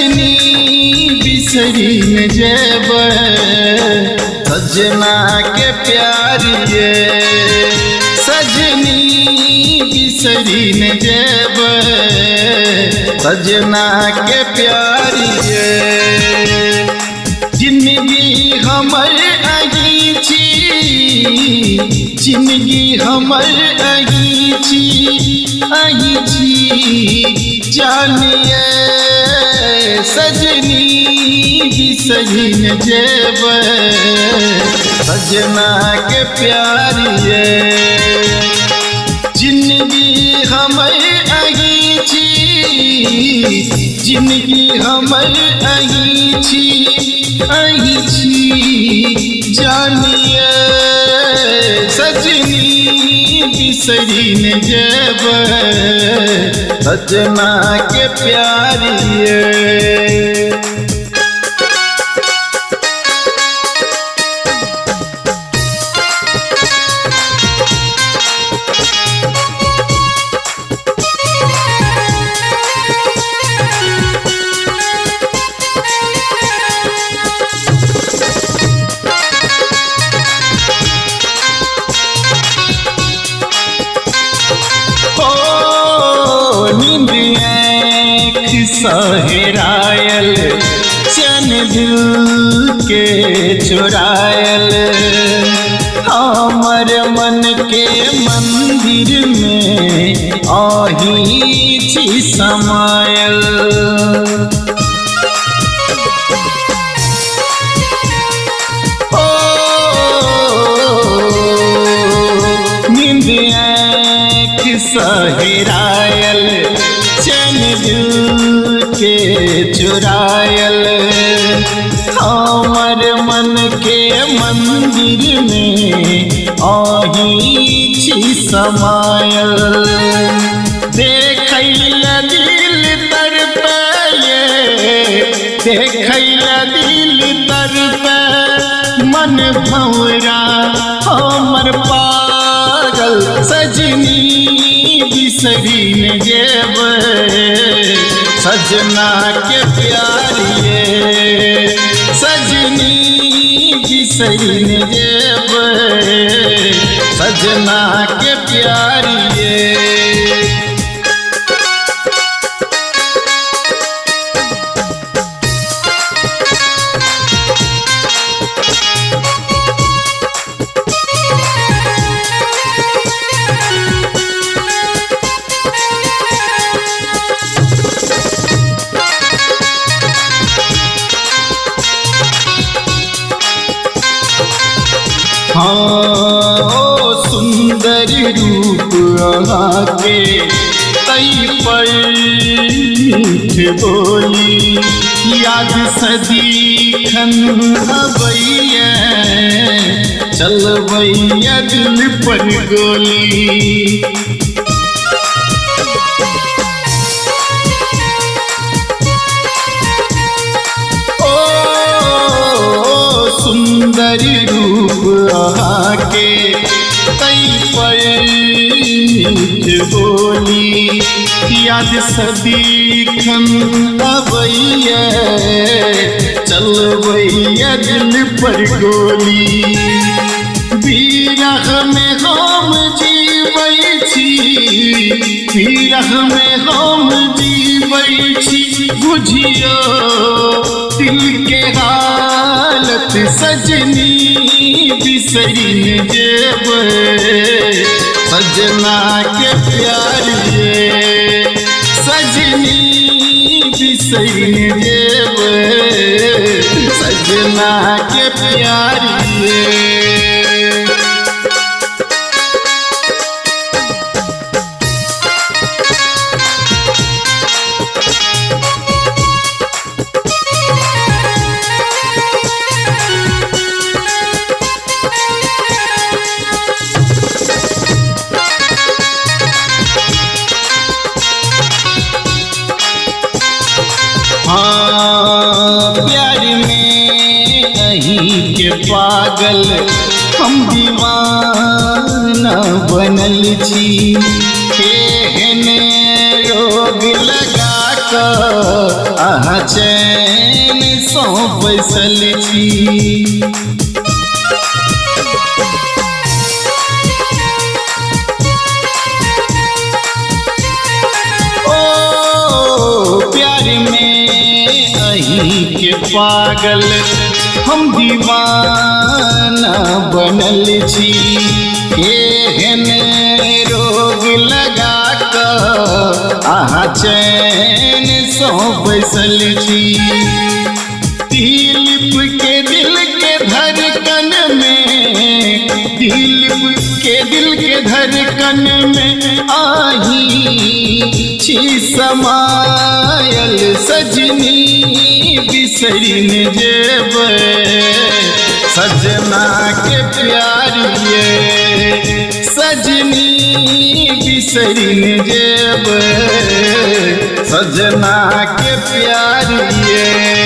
सजनी बिसरी न जेब सजना के प्यारिए सजनी बिसरी न जेब सजना के प्यारिए जिंदगी हमर अही छी जिंदगी हमर अही छी जानिए सजनी बिसरी न जेब सजना के प्यारिए जिंदगी हमर अही छी जिंदगी हमर अही छी जानिए सजनी बिसरी न जेब सजना के प्यारिए सहेरायल चैन दिल के चुरायल हमर मन के मंदिर में आही छी समायल नींद आँख सहेरायल चैन दिल के चुरायल हमर मन के मंदिर में आही छी समायल देखैला दिल तड़पे देखैला दिल तड़पे मन भौरा हमर पागल सजनी बिसरी न जेब सजना के प्यारिए सजनी बिसरी न जेब सजना के प्यारिए हाँ सुंदर रूप आके तई पर मीठ बोली याद सदीखन अबैया चलबैया दिल पर गोली सुंदर रूप आके तई पर मीठ बोली याद सदीखन अबैया चलबैया दिल पर गोली बिरह में हम जीवै छी बिरह में हम जीवै छी बुझियो दिल के हालत सजनी बिसरी न जेब सजना के प्यारिए सजनी बिसरी न जेब सजना के प्यारिए प्यार में अही के पागल हम दीवाना बनल छी। केहने रोग लगा कर आहा चैन सो बैसल छी। ओ प्यार में अही के पागल हम दीवाना बनल छी। एहन रोग लगा कर आहा चैन सो बैसल छी। दिलीप के दिल के धड़कन में, दिलीप के दिल के धड़कन में आही छी समायल सजनी बिसरी न जेबै सजना के प्यारिए सजनी बिसरी न जेबै सजना के प्यारिए।